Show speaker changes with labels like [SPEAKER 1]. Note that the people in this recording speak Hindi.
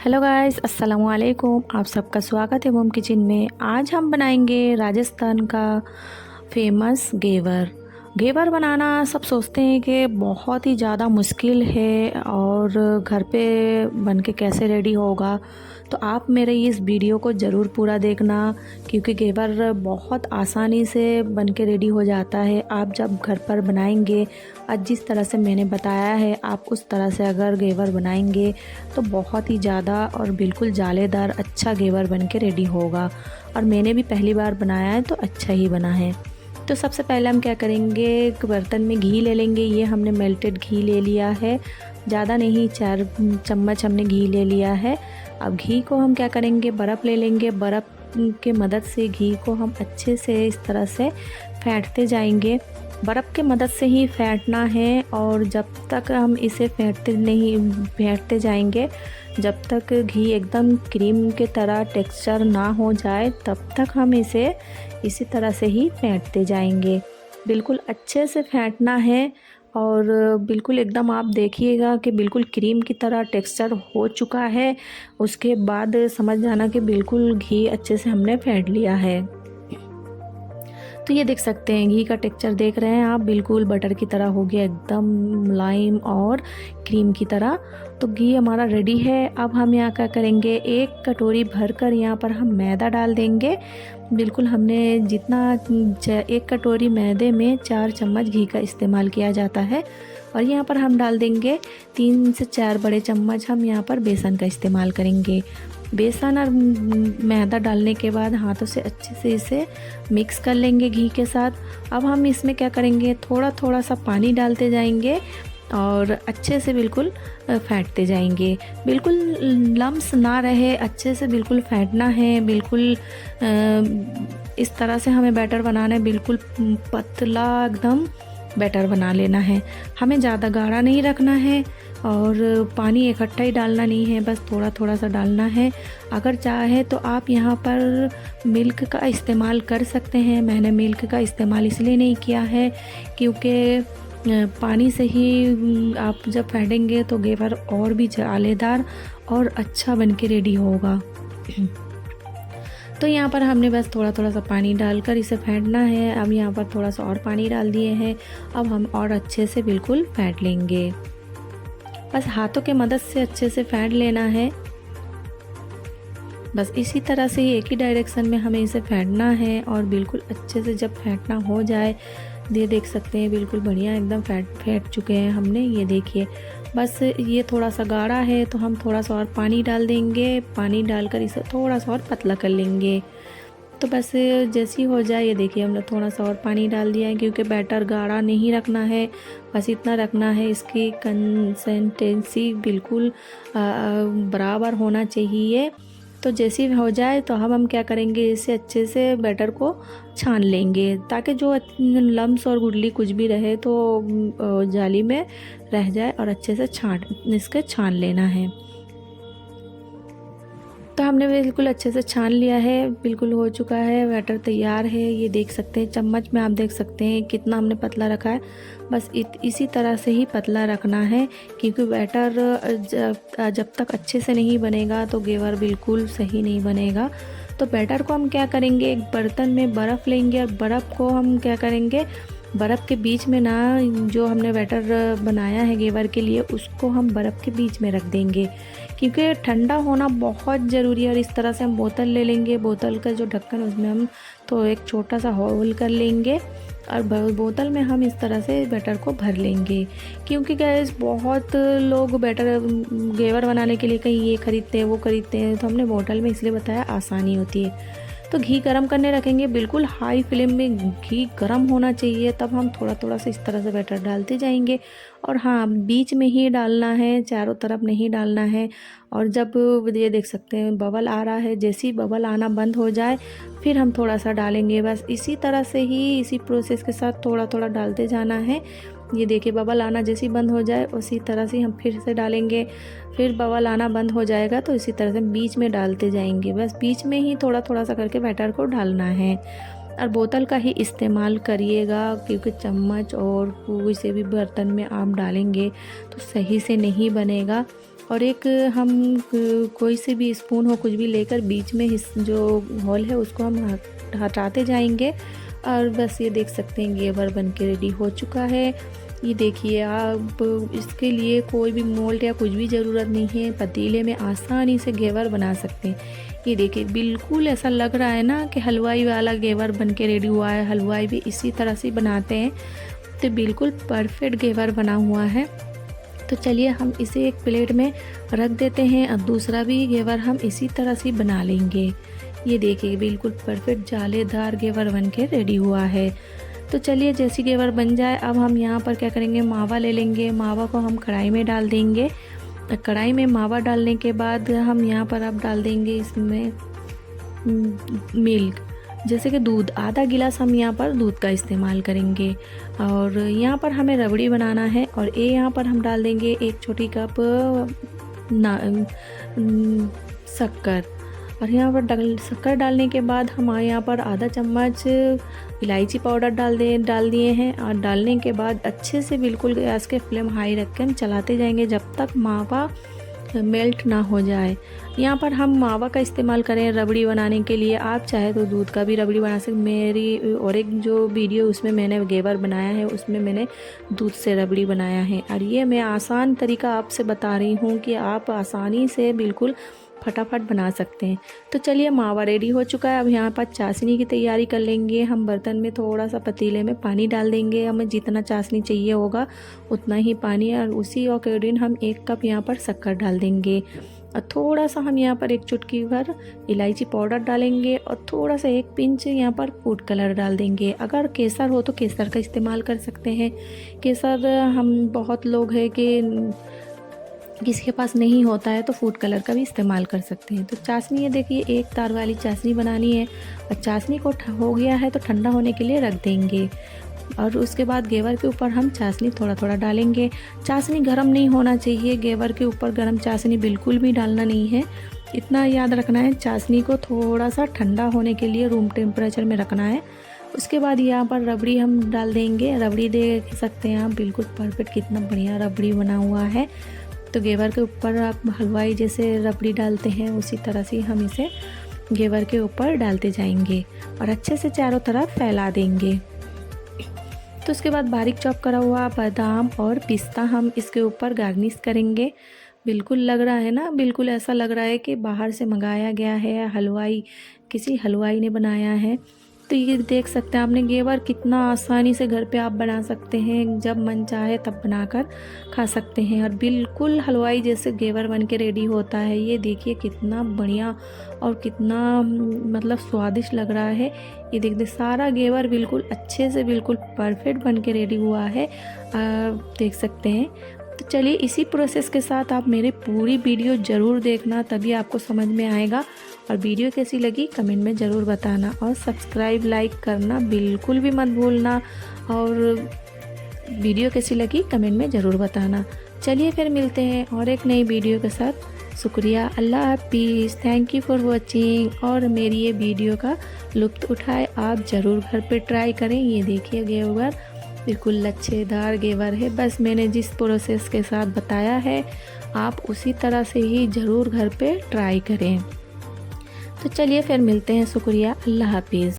[SPEAKER 1] हेलो गाइस, अस्सलामु अलैकुम। आप सबका स्वागत है मोम किचन में। आज हम बनाएंगे राजस्थान का फेमस घेवर। घेवर बनाना सब सोचते हैं कि बहुत ही ज़्यादा मुश्किल है और घर पे बन के कैसे रेडी होगा। तो आप मेरे इस वीडियो को ज़रूर पूरा देखना, क्योंकि घेवर बहुत आसानी से बन के रेडी हो जाता है। आप जब घर पर बनाएंगे, आज जिस तरह से मैंने बताया है, आप उस तरह से अगर घेवर बनाएंगे तो बहुत ही ज़्यादा और बिल्कुल जालेदार अच्छा घेवर बन के रेडी होगा। और मैंने भी पहली बार बनाया है तो अच्छा ही बना है। तो सबसे पहले हम क्या करेंगे, एक बर्तन में घी ले लेंगे। ये हमने मेल्टेड घी ले लिया है, ज़्यादा नहीं, 4 चम्मच हमने घी ले लिया है। अब घी को हम क्या करेंगे, बर्फ़ ले लेंगे। बर्फ़ के मदद से घी को हम अच्छे से इस तरह से फेंटते जाएंगे। बर्फ़ के मदद से ही फेंटना है, और जब तक हम इसे फेंटते जाएंगे, जब तक घी एकदम क्रीम के तरह टेक्सचर ना हो जाए, तब तक हम इसे इसी तरह से ही फेंटते जाएंगे। बिल्कुल अच्छे से फेंटना है, और बिल्कुल एकदम आप देखिएगा कि बिल्कुल क्रीम की तरह टेक्सचर हो चुका है। उसके बाद समझ जाना कि बिल्कुल घी अच्छे से हमने फेंट लिया है। तो ये देख सकते हैं, घी का टेक्सचर देख रहे हैं आप, बिल्कुल बटर की तरह हो गया, एकदम मुलायम और क्रीम की तरह। तो घी हमारा रेडी है। अब हम यहाँ क्या करेंगे, 1 कटोरी भरकर यहाँ पर हम मैदा डाल देंगे। बिल्कुल हमने जितना 1 कटोरी मैदे में 4 चम्मच घी का इस्तेमाल किया जाता है। और यहाँ पर हम डाल देंगे 3 से 4 बड़े चम्मच हम यहाँ पर बेसन का इस्तेमाल करेंगे। बेसन और मैदा डालने के बाद हाथों से अच्छे से इसे मिक्स कर लेंगे घी के साथ। अब हम इसमें क्या करेंगे, थोड़ा थोड़ा सा पानी डालते जाएंगे और अच्छे से बिल्कुल फेंटते जाएंगे। बिल्कुल लम्स ना रहे, अच्छे से बिल्कुल फेंटना है। बिल्कुल इस तरह से हमें बैटर बनाना है, बिल्कुल पतला एकदम बैटर बना लेना है। हमें ज़्यादा गाढ़ा नहीं रखना है, और पानी इकट्ठा ही डालना नहीं है, बस थोड़ा थोड़ा सा डालना है। अगर चाहे तो आप यहाँ पर मिल्क का इस्तेमाल कर सकते हैं। मैंने मिल्क का इस्तेमाल इसलिए नहीं किया है क्योंकि पानी से ही आप जब फेंटेंगे तो घेवर और भी जालेदार और अच्छा बन के रेडी होगा। तो यहाँ पर हमने बस थोड़ा थोड़ा सा पानी डालकर इसे फेंटना है। अब यहाँ पर थोड़ा सा और पानी डाल दिए हैं। अब हम और अच्छे से बिल्कुल फेंट लेंगे, बस हाथों के मदद से अच्छे से फेंट लेना है। बस इसी तरह से ही एक ही डायरेक्शन में हमें इसे फेंटना है, और बिल्कुल अच्छे से जब फेंटना हो जाए, ये देख सकते हैं बिल्कुल बढ़िया एकदम फेंट चुके हैं हमने। ये देखिए, बस ये थोड़ा सा गाढ़ा है तो हम थोड़ा सा और पानी डाल देंगे। पानी डालकर इसे थोड़ा सा और पतला कर लेंगे। तो बस जैसी हो जाए, ये देखिए हमने थोड़ा सा और पानी डाल दिया है, क्योंकि बैटर गाढ़ा नहीं रखना है, बस इतना रखना है। इसकी कंसिस्टेंसी बिल्कुल बराबर होना चाहिए। तो जैसी हो जाए तो हम क्या करेंगे, इसे अच्छे से बैटर को छान लेंगे, ताकि जो लम्स और गुठली कुछ भी रहे तो जाली में रह जाए, और अच्छे से छान लेना है। तो हमने बिल्कुल अच्छे से छान लिया है, बिल्कुल हो चुका है, बैटर तैयार है। ये देख सकते हैं, चम्मच में आप देख सकते हैं कितना हमने पतला रखा है। बस इसी तरह से ही पतला रखना है, क्योंकि बैटर जब तक अच्छे से नहीं बनेगा तो घेवर बिल्कुल सही नहीं बनेगा। तो बैटर को हम क्या करेंगे, एक बर्तन में बर्फ़ लेंगे, और बर्फ़ को हम क्या करेंगे, बर्फ़ के बीच में ना, जो हमने बैटर बनाया है घेवर के लिए, उसको हम बर्फ़ के बीच में रख देंगे, क्योंकि ठंडा होना बहुत ज़रूरी है। और इस तरह से हम बोतल ले लेंगे, बोतल का जो ढक्कन उसमें हम तो एक छोटा सा होल कर लेंगे, और बोतल में हम इस तरह से बैटर को भर लेंगे। क्योंकि गैस बहुत लोग बैटर घेवर बनाने के लिए कहीं ये खरीदते हैं वो खरीदते हैं, तो हमने बोतल में इसलिए बताया, आसानी होती है। तो घी गरम करने रखेंगे, बिल्कुल हाई फ्लेम में घी गरम होना चाहिए, तब हम थोड़ा थोड़ा सा इस तरह से बैटर डालते जाएंगे। और हाँ, बीच में ही डालना है, चारों तरफ नहीं डालना है। और जब ये देख सकते हैं बबल आ रहा है, जैसे ही बबल आना बंद हो जाए फिर हम थोड़ा सा डालेंगे। बस इसी तरह से ही, इसी प्रोसेस के साथ थोड़ा थोड़ा डालते जाना है। ये देखिए, बबल आना जैसे ही बंद हो जाए उसी तरह से हम फिर से डालेंगे। फिर बबल आना बंद हो जाएगा तो इसी तरह से बीच में डालते जाएंगे। बस बीच में ही थोड़ा थोड़ा सा करके बैटर को डालना है। और बोतल का ही इस्तेमाल करिएगा, क्योंकि चम्मच और कोई से भी बर्तन में आप डालेंगे तो सही से नहीं बनेगा। और एक हम कोई से भी स्पून हो कुछ भी लेकर बीच में जो होल है उसको हम हटाते जाएंगे। और बस ये देख सकते हैं घेवर बन के रेडी हो चुका है। ये देखिए, आप इसके लिए कोई भी मोल्ड या कुछ भी ज़रूरत नहीं है, पतीले में आसानी से घेवर बना सकते हैं। ये देखिए, बिल्कुल ऐसा लग रहा है ना कि हलवाई वाला घेवर बन के रेडी हुआ है। हलवाई भी इसी तरह से बनाते हैं, तो बिल्कुल परफेक्ट घेवर बना हुआ है। तो चलिए हम इसे एक प्लेट में रख देते हैं और दूसरा भी घेवर हम इसी तरह से बना लेंगे। ये देखिए, बिल्कुल परफेक्ट जालेदार घेवर बन के रेडी हुआ है। तो चलिए जैसी घेवर बन जाए, अब हम यहाँ पर क्या करेंगे, मावा ले लेंगे। मावा को हम कढ़ाई में डाल देंगे। कढ़ाई में मावा डालने के बाद हम यहाँ पर अब डाल देंगे इसमें मिल्क, जैसे कि दूध। आधा गिलास हम यहाँ पर दूध का इस्तेमाल करेंगे। और यहाँ पर हमें रबड़ी बनाना है, और ये यहाँ पर हम डाल देंगे 1 छोटी कप शक्कर। और यहाँ पर शक्कर डालने के बाद हम यहाँ पर आधा चम्मच इलायची पाउडर डाल दिए हैं। और डालने के बाद अच्छे से बिल्कुल गैस के फ्लेम हाई रख के हम चलाते जाएंगे जब तक मावा मेल्ट ना हो जाए। यहाँ पर हम मावा का इस्तेमाल करें रबड़ी बनाने के लिए। आप चाहे तो दूध का भी रबड़ी बना सकते। मेरी और एक जो वीडियो उसमें मैंने घेवर बनाया है, उसमें मैंने दूध से रबड़ी बनाया है। और ये मैं आसान तरीका आपसे बता रही हूँ कि आप आसानी से बिल्कुल फटाफट बना सकते हैं। तो चलिए, मावा रेडी हो चुका है। अब यहाँ पर चाशनी की तैयारी कर लेंगे। हम बर्तन में थोड़ा सा पतीले में पानी डाल देंगे। हमें जितना चाशनी चाहिए होगा उतना ही पानी, और उसी अकॉर्डिंग हम 1 कप यहाँ पर शक्कर डाल देंगे। और थोड़ा सा हम यहाँ पर 1 चुटकी भर इलायची पाउडर डालेंगे, और थोड़ा सा 1 पिंच यहाँ पर फूड कलर डाल देंगे। अगर केसर हो तो केसर का इस्तेमाल कर सकते हैं। केसर हम बहुत लोग हैं कि किसी के पास नहीं होता है तो फूड कलर का भी इस्तेमाल कर सकते हैं। तो चाशनी, ये देखिए, 1 तार वाली चाशनी बनानी है। और चाशनी को हो गया है तो ठंडा होने के लिए रख देंगे। और उसके बाद घेवर के ऊपर हम चाशनी थोड़ा थोड़ा डालेंगे। चाशनी गर्म नहीं होना चाहिए, घेवर के ऊपर गर्म चाशनी बिल्कुल भी डालना नहीं है। इतना याद रखना है, चाशनी को थोड़ा सा ठंडा होने के लिए रूम टेम्परेचर में रखना है। उसके बाद यहाँ पर रबड़ी हम डाल देंगे। रबड़ी देख सकते हैं आप, बिल्कुल परफेक्ट कितना बढ़िया रबड़ी बना हुआ है। तो घेवर के ऊपर आप हलवाई जैसे रबड़ी डालते हैं उसी तरह से हम इसे घेवर के ऊपर डालते जाएंगे और अच्छे से चारों तरफ फैला देंगे। तो उसके बाद बारीक चॉप करा हुआ बादाम और पिस्ता हम इसके ऊपर गार्निश करेंगे। बिल्कुल लग रहा है ना, बिल्कुल ऐसा लग रहा है कि बाहर से मंगाया गया है, हलवाई किसी हलवाई ने बनाया है। तो ये देख सकते हैं आपने घेवर कितना आसानी से घर पे आप बना सकते हैं, जब मन चाहे तब बनाकर खा सकते हैं। और बिल्कुल हलवाई जैसे घेवर बन के रेडी होता है। ये देखिए कितना बढ़िया और कितना मतलब स्वादिष्ट लग रहा है। ये देखिए सारा घेवर बिल्कुल अच्छे से बिल्कुल परफेक्ट बन के रेडी हुआ है, देख सकते हैं। तो चलिए इसी प्रोसेस के साथ आप मेरी पूरी वीडियो ज़रूर देखना, तभी आपको समझ में आएगा। और वीडियो कैसी लगी कमेंट में ज़रूर बताना, और सब्सक्राइब लाइक करना बिल्कुल भी मत भूलना। और वीडियो कैसी लगी कमेंट में ज़रूर बताना। चलिए फिर मिलते हैं और एक नई वीडियो के साथ। शुक्रिया, अल्लाह हाफिज़, थैंक यू फॉर वॉचिंग। और मेरी ये वीडियो का लुत्फ़ उठाए आप ज़रूर घर पे ट्राई करें। ये देखिए घेवर बिल्कुल लच्छेदार घेवर है। बस मैंने जिस प्रोसेस के साथ बताया है आप उसी तरह से ही ज़रूर घर पे ट्राई करें। तो चलिए फिर मिलते हैं। शुक्रिया, अल्लाह हाफिज़।